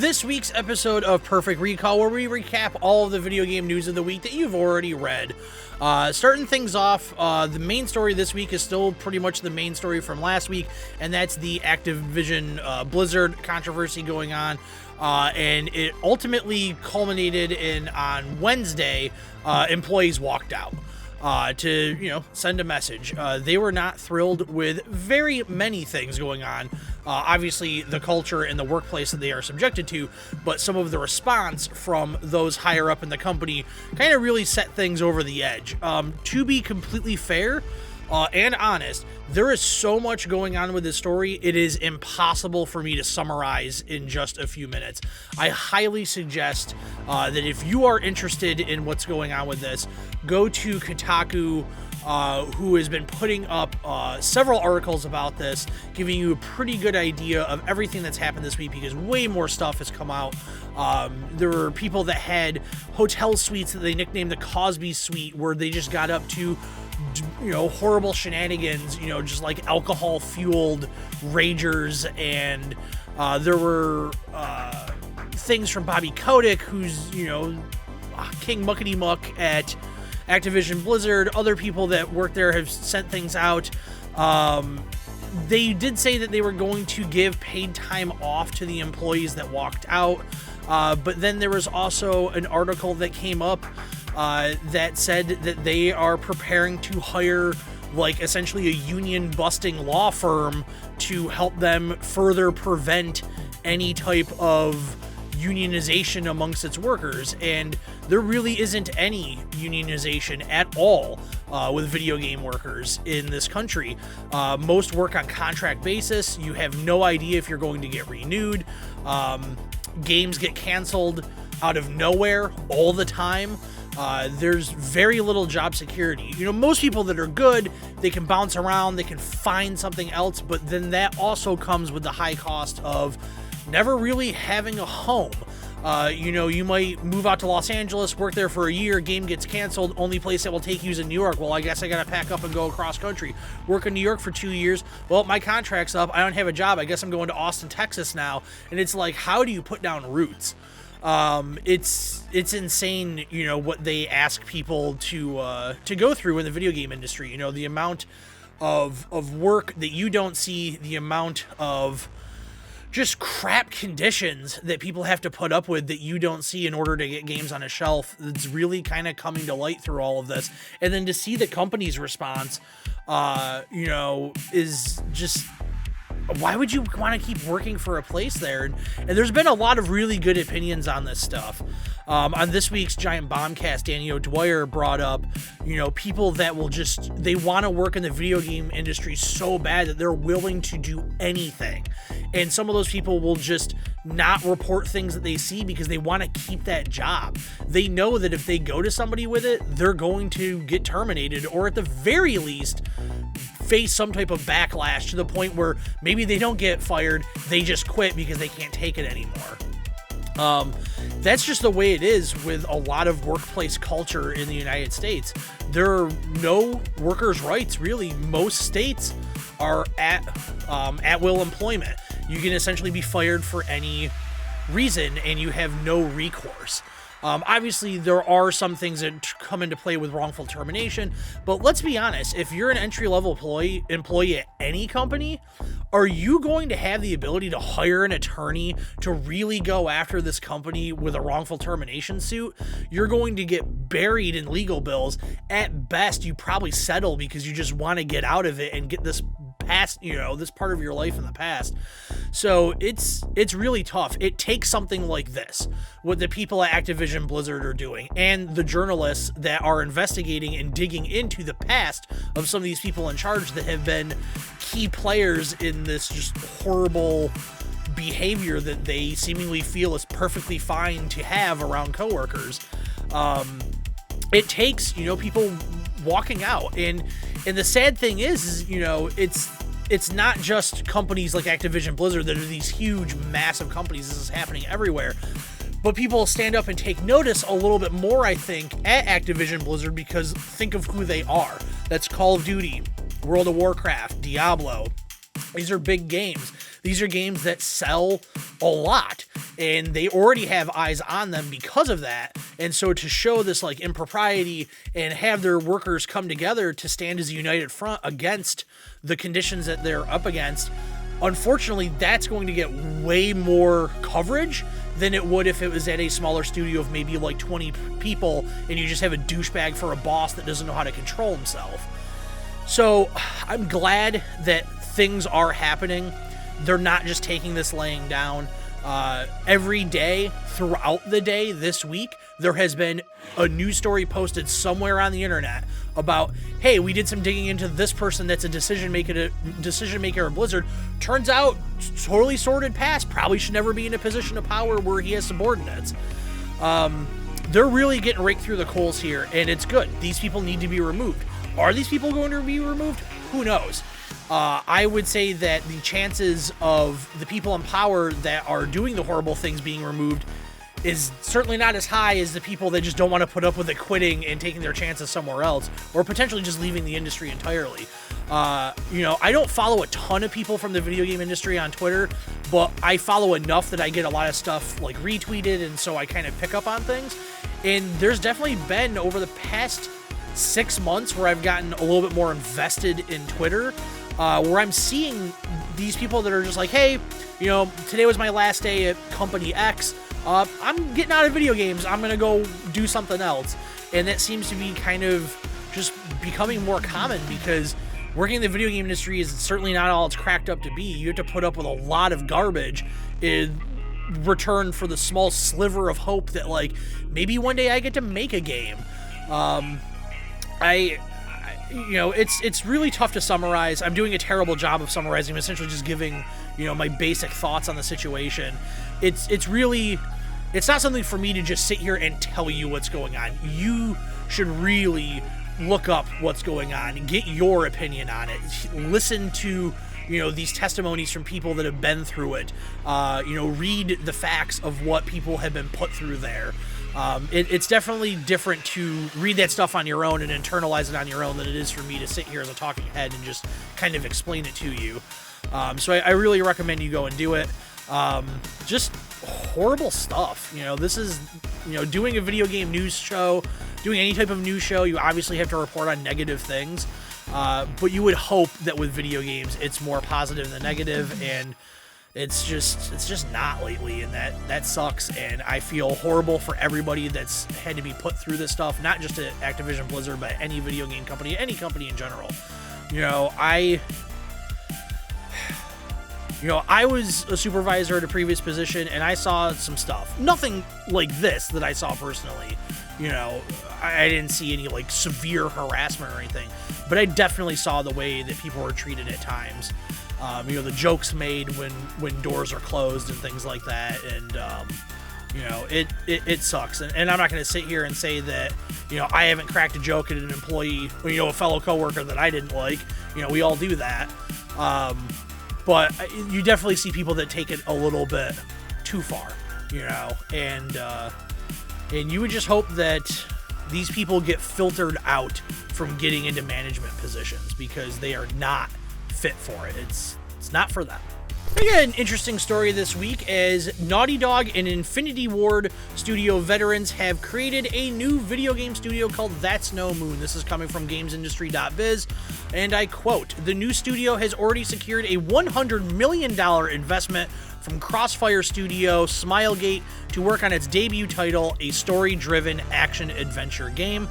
this week's episode of Perfect Recall, where we recap all of the video game news of the week that you've already read. Starting things off, the main story this week is still pretty much the main story from last week, and that's the Activision Blizzard controversy going on. And it ultimately culminated in, on Wednesday, employees walked out to, send a message. They were not thrilled with very many things going on. Obviously, the culture and the workplace that they are subjected to, but some of the response from those higher up in the company kind of really set things over the edge. To be completely fair and honest, there is so much going on with this story, it is impossible for me to summarize in just a few minutes. I highly suggest that if you are interested in what's going on with this, go to Kotaku, who has been putting up several articles about this, giving you a pretty good idea of everything that's happened this week, because way more stuff has come out. There were people that had hotel suites that they nicknamed the Cosby Suite, where they just got up to horrible shenanigans, just like alcohol-fueled ragers, and there were things from Bobby Kotick, who's, King Muckety Muck at Activision Blizzard. Other people that work there have sent things out. They did say that they were going to give paid time off to the employees that walked out, but then there was also an article that came up that said that they are preparing to hire, essentially a union-busting law firm to help them further prevent any type of unionization amongst its workers. And there really isn't any unionization at all with video game workers in this country. Most work on contract basis. You have no idea if you're going to get renewed. Games get canceled out of nowhere all the time. There's very little job security. Most people that are good, they can bounce around, they can find something else, but then that also comes with the high cost of never really having a home. You might move out to Los Angeles, work there for a year, game gets canceled, only place that will take you is in New York. Well, I guess I gotta pack up and go across country. Work in New York for 2 years. Well, my contract's up, I don't have a job, I guess I'm going to Austin, Texas now. And it's like, how do you put down roots? It's insane, what they ask people to go through in the video game industry. The amount of work that you don't see, the amount of just crap conditions that people have to put up with that you don't see in order to get games on a shelf. It's really kind of coming to light through all of this. And then to see the company's response, is just, why would you want to keep working for a place there? And there's been a lot of really good opinions on this stuff. On this week's Giant Bombcast, Danny O'Dwyer brought up, people that will they want to work in the video game industry so bad that they're willing to do anything. And some of those people will just not report things that they see because they want to keep that job. They know that if they go to somebody with it, they're going to get terminated, or at the very least face some type of backlash to the point where maybe they don't get fired, they just quit because they can't take it anymore. That's just the way it is with a lot of workplace culture in the United States. There are no workers' rights, really. Most states are at will employment. You can essentially be fired for any reason and you have no recourse. Obviously, there are some things that come into play with wrongful termination, but let's be honest, if you're an entry-level employee at any company, are you going to have the ability to hire an attorney to really go after this company with a wrongful termination suit? You're going to get buried in legal bills. At best, you probably settle because you just want to get out of it and get this past, this part of your life in the past. So it's really tough. It takes something like this, what the people at Activision Blizzard are doing, and the journalists that are investigating and digging into the past of some of these people in charge that have been key players in this just horrible behavior that they seemingly feel is perfectly fine to have around coworkers. It takes, people walking out, and the sad thing is it's not just companies like Activision Blizzard that are these huge, massive companies. This is happening everywhere. But people stand up and take notice a little bit more, I think, at Activision Blizzard, because think of who they are. That's Call of Duty, World of Warcraft, Diablo. These are big games. These are games that sell a lot. and they already have eyes on them because of that. And so to show this like impropriety and have their workers come together to stand as a united front against the conditions that they're up against, unfortunately, that's going to get way more coverage than it would if it was at a smaller studio of maybe like 20 people and you just have a douchebag for a boss that doesn't know how to control himself. So I'm glad that things are happening. They're not just taking this laying down. Every day throughout the day this week, there has been a news story posted somewhere on the internet about, hey, we did some digging into this person that's a decision maker at Blizzard. Turns out, totally sordid past, probably should never be in a position of power where he has subordinates. They're really getting raked through the coals here, and it's good. These people need to be removed. Are these people going to be removed? Who knows? I would say that the chances of the people in power that are doing the horrible things being removed is certainly not as high as the people that just don't want to put up with it quitting and taking their chances somewhere else, or potentially just leaving the industry entirely. I don't follow a ton of people from the video game industry on Twitter, but I follow enough that I get a lot of stuff like retweeted, and so I kind of pick up on things. And there's definitely been over the past 6 months where I've gotten a little bit more invested in Twitter, where I'm seeing these people that are just like, hey, today was my last day at company X. I'm getting out of video games. I'm going to go do something else. And that seems to be kind of just becoming more common, because working in the video game industry is certainly not all it's cracked up to be. You have to put up with a lot of garbage in return for the small sliver of hope that, like, maybe one day I get to make a game. It's really tough to summarize. I'm doing a terrible job of summarizing. I'm essentially just giving, my basic thoughts on the situation. It's not something for me to just sit here and tell you what's going on. You should really look up what's going on, get your opinion on it, listen to, these testimonies from people that have been through it, read the facts of what people have been put through there. It's definitely different to read that stuff on your own and internalize it on your own than it is for me to sit here as a talking head and just kind of explain it to you. So I really recommend you go and do it. Just horrible stuff. This is, doing a video game news show, doing any type of news show, you obviously have to report on negative things. But you would hope that with video games, it's more positive than negative, and it's just not lately, and that sucks. And I feel horrible for everybody that's had to be put through this stuff, not just at Activision Blizzard, but any video game company, any company in general. I was a supervisor at a previous position, and I saw some stuff. Nothing like this that I saw personally. I didn't see any like severe harassment or anything, but I definitely saw the way that people were treated at times. The jokes made when doors are closed and things like that, and it sucks. And I'm not going to sit here and say that I haven't cracked a joke at an employee, a fellow coworker that I didn't like. We all do that. But you definitely see people that take it a little bit too far, and you would just hope that these people get filtered out from getting into management positions, because they are not fit for it. It's not for them. We got an interesting story this week as Naughty Dog and Infinity Ward studio Veterens have created a new video game studio called That's No Moon. This is coming from gamesindustry.biz, and I quote, "The new studio has already secured a $100 million investment from Crossfire studio Smilegate to work on its debut title, a story-driven action-adventure game."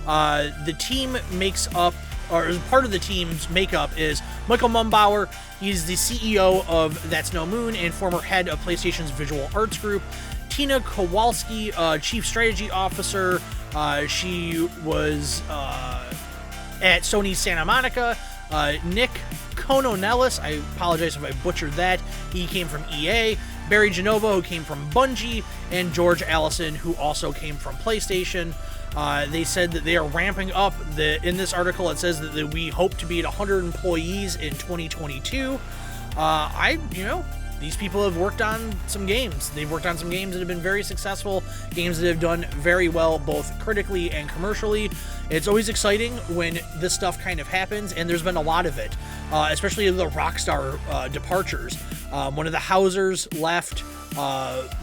The team makes up, or part of the team's makeup, is Michael Mumbauer. He's the CEO of That's No Moon and former head of PlayStation's Visual Arts Group. Tina Kowalski, Chief Strategy Officer. She was at Sony's Santa Monica. Nick Kononellis, I apologize if I butchered that. He came from EA. Barry Genova, who came from Bungie. And George Allison, who also came from PlayStation. They said that they are ramping up. In this article, it says that we hope to be at 100 employees in 2022. These people have worked on some games. They've worked on some games that have been very successful, games that have done very well, both critically and commercially. It's always exciting when this stuff kind of happens, and there's been a lot of it, especially the Rockstar departures. One of the Housers left.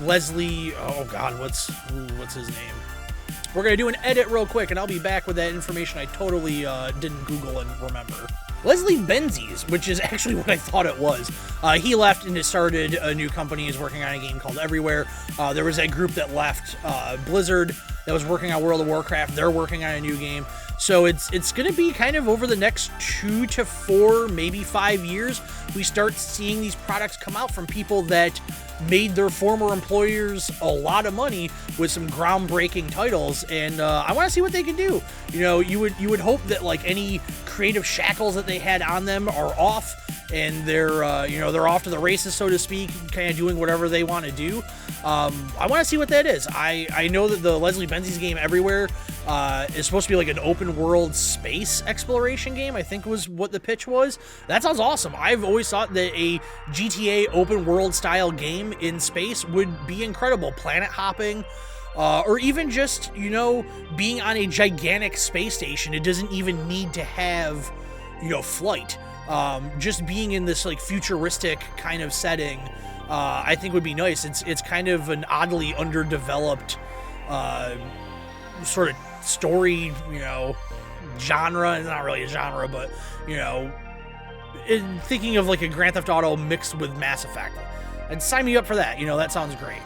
Leslie, oh God, what's his name? We're going to do an edit real quick, and I'll be back with that information I totally didn't Google and remember. Leslie Benzies, which is actually what I thought it was. He left and started a new company. He's working on a game called Everywhere. There was that group that left Blizzard that was working on World of Warcraft. They're working on a new game. So it's going to be kind of over the next 2 to 4, maybe 5 years, we start seeing these products come out from people that made their former employers a lot of money with some groundbreaking titles, and I want to see what they can do. You know, you would hope that like any creative shackles that they had on them are off, and they're off to the races, so to speak, kind of doing whatever they want to do. I want to see what that is. I know that the Leslie Benzies game Everywhere is supposed to be like an open world space exploration game, I think was what the pitch was. That sounds awesome. I've always thought that a GTA open world style game in space would be incredible. Planet hopping, or even just, you know, being on a gigantic space station. It doesn't even need to have, you know, flight. Just being in this like futuristic kind of setting, I think would be nice. It's kind of an oddly underdeveloped sort of story, you know, genre. It's not really a genre, but, you know, thinking of like a Grand Theft Auto mixed with Mass Effect. And sign me up for that. You know, that sounds great.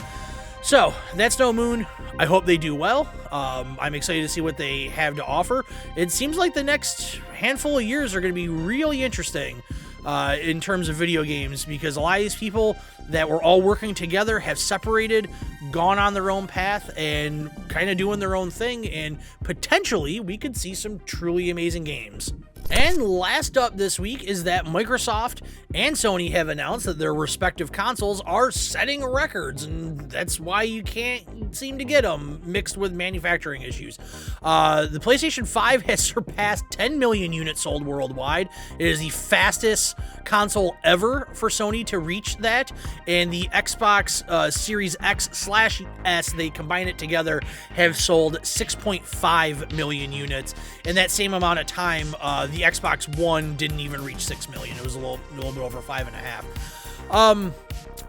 So, that's No Moon. I hope they do well. I'm excited to see what they have to offer. It seems like the next handful of years are going to be really interesting in terms of video games, because a lot of these people that were all working together have separated, gone on their own path, and kind of doing their own thing, and potentially we could see some truly amazing games. And last up this week is that Microsoft and Sony have announced that their respective consoles are setting records, and that's why you can't seem to get them, mixed with manufacturing issues. The PlayStation 5 has surpassed 10 million units sold worldwide. It is the fastest console ever for Sony to reach that, and the Xbox Series X/S, they combine it together, have sold 6.5 million units. In that same amount of time, the Xbox One didn't even reach 6 million. It was a little bit over 5.5.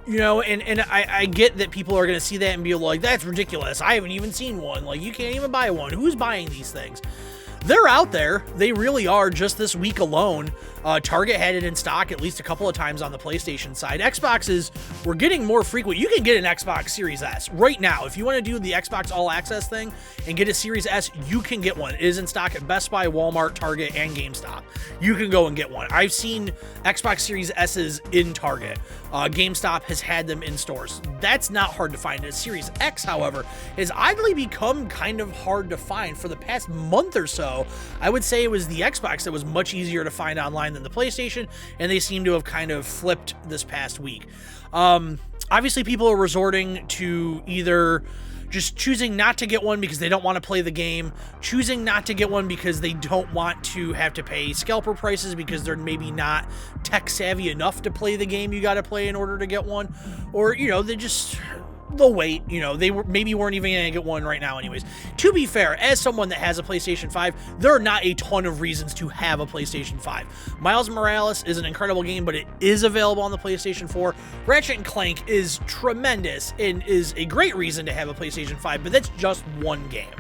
You know, and I get that people are going to see that and be like, that's ridiculous. I haven't even seen one. Like, you can't even buy one. Who's buying these things? They're out there. They really are. Just this week alone, Target had it in stock at least a couple of times on the PlayStation side. Xboxes were getting more frequent. You can get an Xbox Series S right now. If you want to do the Xbox All Access thing and get a Series S, you can get one. It is in stock at Best Buy, Walmart, Target, and GameStop. You can go and get one. I've seen Xbox Series S's in Target. GameStop has had them in stores. That's not hard to find. A Series X, however, has oddly become kind of hard to find. For the past month or so, I would say it was the Xbox that was much easier to find online than the PlayStation, and they seem to have kind of flipped this past week. Obviously, people are resorting to either just choosing not to get one because they don't want to play the game, choosing not to get one because they don't want to have to pay scalper prices because they're maybe not tech savvy enough to play the game you got to play in order to get one, or, you know, they'll wait. You know, they maybe weren't even going to get one right now anyways. To be fair, as someone that has a PlayStation 5, there are not a ton of reasons to have a PlayStation 5. Miles Morales is an incredible game, but it is available on the PlayStation 4. Ratchet & Clank is tremendous and is a great reason to have a PlayStation 5, but that's just one game.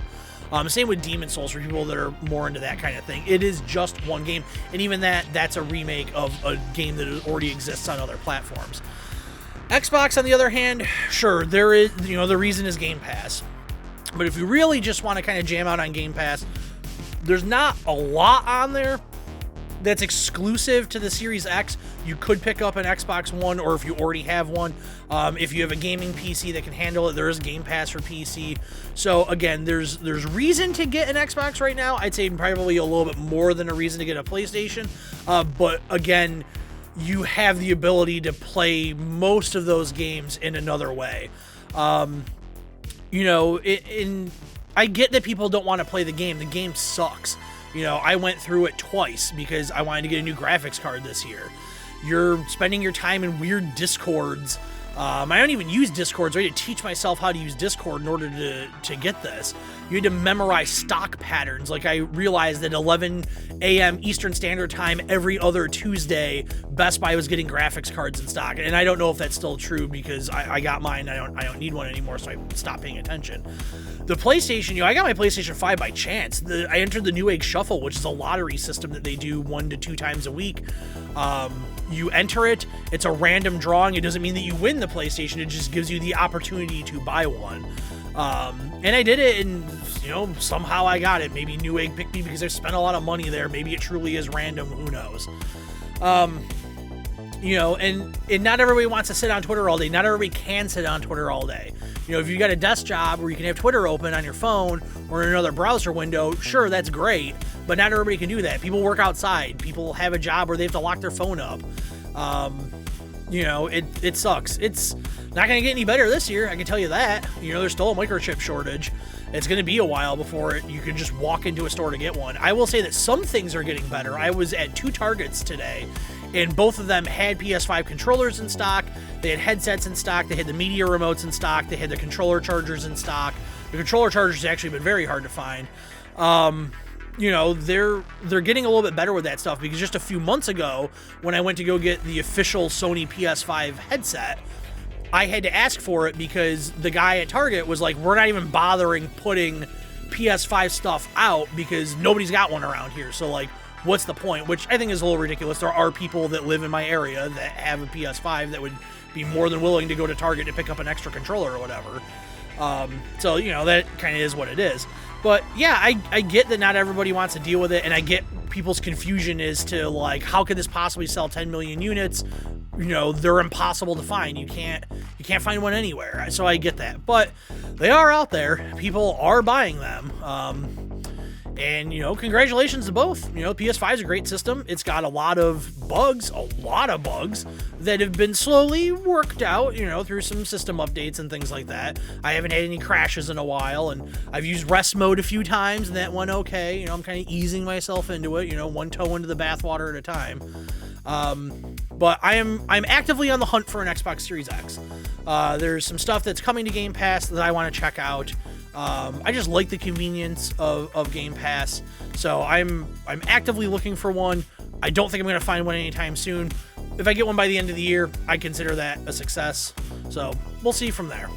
Same with Demon's Souls for people that are more into that kind of thing. It is just one game, and even that's a remake of a game that already exists on other platforms. Xbox, on the other hand, sure, there is, you know, the reason is Game Pass. But if you really just want to kind of jam out on Game Pass, there's not a lot on there that's exclusive to the Series X. You could pick up an Xbox One, or if you already have one, if you have a gaming PC that can handle it, there is Game Pass for PC. So again, there's reason to get an Xbox right now. I'd say probably a little bit more than a reason to get a PlayStation. But again, you have the ability to play most of those games in another way. You know, I get that people don't want to play the game. The game sucks. You know, I went through it twice because I wanted to get a new graphics card this year. You're spending your time in weird discords I don't even use Discord, so I had to teach myself how to use Discord in order to get this. You had to memorize stock patterns. Like, I realized that 11 a.m. Eastern Standard Time every other Tuesday, Best Buy was getting graphics cards in stock. And I don't know if that's still true because I got mine. I don't need one anymore, so I stopped paying attention. The PlayStation, I got my PlayStation 5 by chance. I entered the New Egg Shuffle, which is a lottery system that they do 1 to 2 times a week. You enter it, it's a random drawing. It doesn't mean that you win the PlayStation, it just gives you the opportunity to buy one. And I did it, and somehow I got it. Maybe New Egg picked me because I spent a lot of money there. Maybe it truly is random, who knows. And not everybody wants to sit on Twitter all day. Not everybody can sit on Twitter all day. If you got a desk job where you can have Twitter open on your phone or in another browser window, sure, that's great, but not everybody can do that. People work outside. People have a job where they have to lock their phone up. It sucks. It's not going to get any better this year, I can tell you that. There's still a microchip shortage. It's going to be a while before you can just walk into a store to get one. I will say that some things are getting better. I was at 2 Targets today, and both of them had PS5 controllers in stock. They had headsets in stock. They had the media remotes in stock. They had the controller chargers in stock. The controller chargers have actually been very hard to find. They're getting a little bit better with that stuff because just a few months ago, when I went to go get the official Sony PS5 headset, I had to ask for it because the guy at Target was like, we're not even bothering putting PS5 stuff out because nobody's got one around here. So, like, what's the point? Which I think is a little ridiculous. There are people that live in my area that have a PS5 that would be more than willing to go to Target to pick up an extra controller or whatever. That kind of is what it is. But yeah, I get that not everybody wants to deal with it, and I get people's confusion as to, like, how could this possibly sell 10 million units? They're impossible to find. You can't find one anywhere. So I get that. But they are out there. People are buying them. And, congratulations to both. PS5 is a great system. It's got a lot of bugs that have been slowly worked out, through some system updates and things like that. I haven't had any crashes in a while, and I've used rest mode a few times, and that went okay. I'm kind of easing myself into it, one toe into the bathwater at a time. But I'm actively on the hunt for an Xbox Series X. There's some stuff that's coming to Game Pass that I want to check out. I just like the convenience of Game Pass, so I'm actively looking for one. I don't think I'm going to find one anytime soon. If I get one by the end of the year, I consider that a success. So we'll see from there.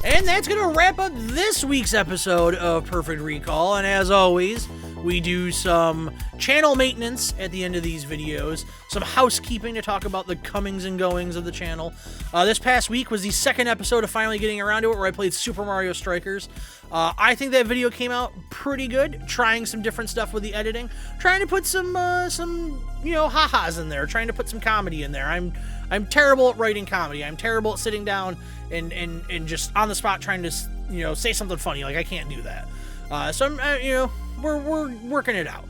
And that's going to wrap up this week's episode of Perfect Recall. And as always, we do some channel maintenance at the end of these videos, some housekeeping to talk about the comings and goings of the channel. This past week was the second episode of finally getting around to it, where I played Super Mario Strikers. I think that video came out pretty good, trying some different stuff with the editing, trying to put some ha-has in there, trying to put some comedy in there. I'm terrible at writing comedy. I'm terrible at sitting down and just on the spot trying to say something funny. Like, I can't do that. So I'm we're working it out.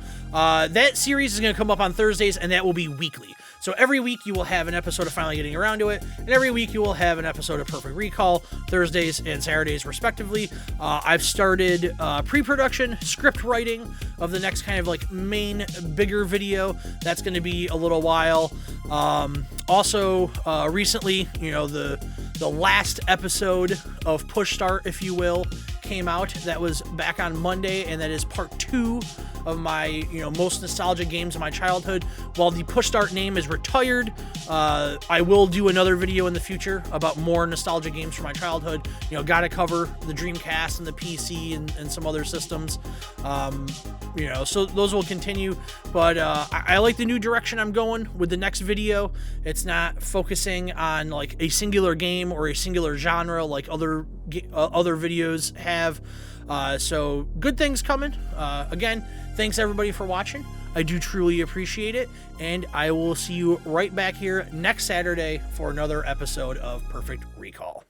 That series is going to come up on Thursdays, and that will be weekly. So every week you will have an episode of Finally Getting Around to It, and every week you will have an episode of Perfect Recall, Thursdays and Saturdays respectively. I've started pre-production, script writing of the next kind of like main, bigger video. That's going to be a little while. Also, recently, the last episode of Push Start, if you will, came out. That was back on Monday, and that is part 2 of my most nostalgic games of my childhood. While the Push Start name is retired, I will do another video in the future about more nostalgic games from my childhood. Gotta cover the Dreamcast and the PC and some other systems. So those will continue, but I like the new direction I'm going with the next video. It's not focusing on like a singular game or a singular genre like other videos have. So good things coming. Again, thanks everybody for watching. I do truly appreciate it, and I will see you right back here next Saturday for another episode of Perfect Recall.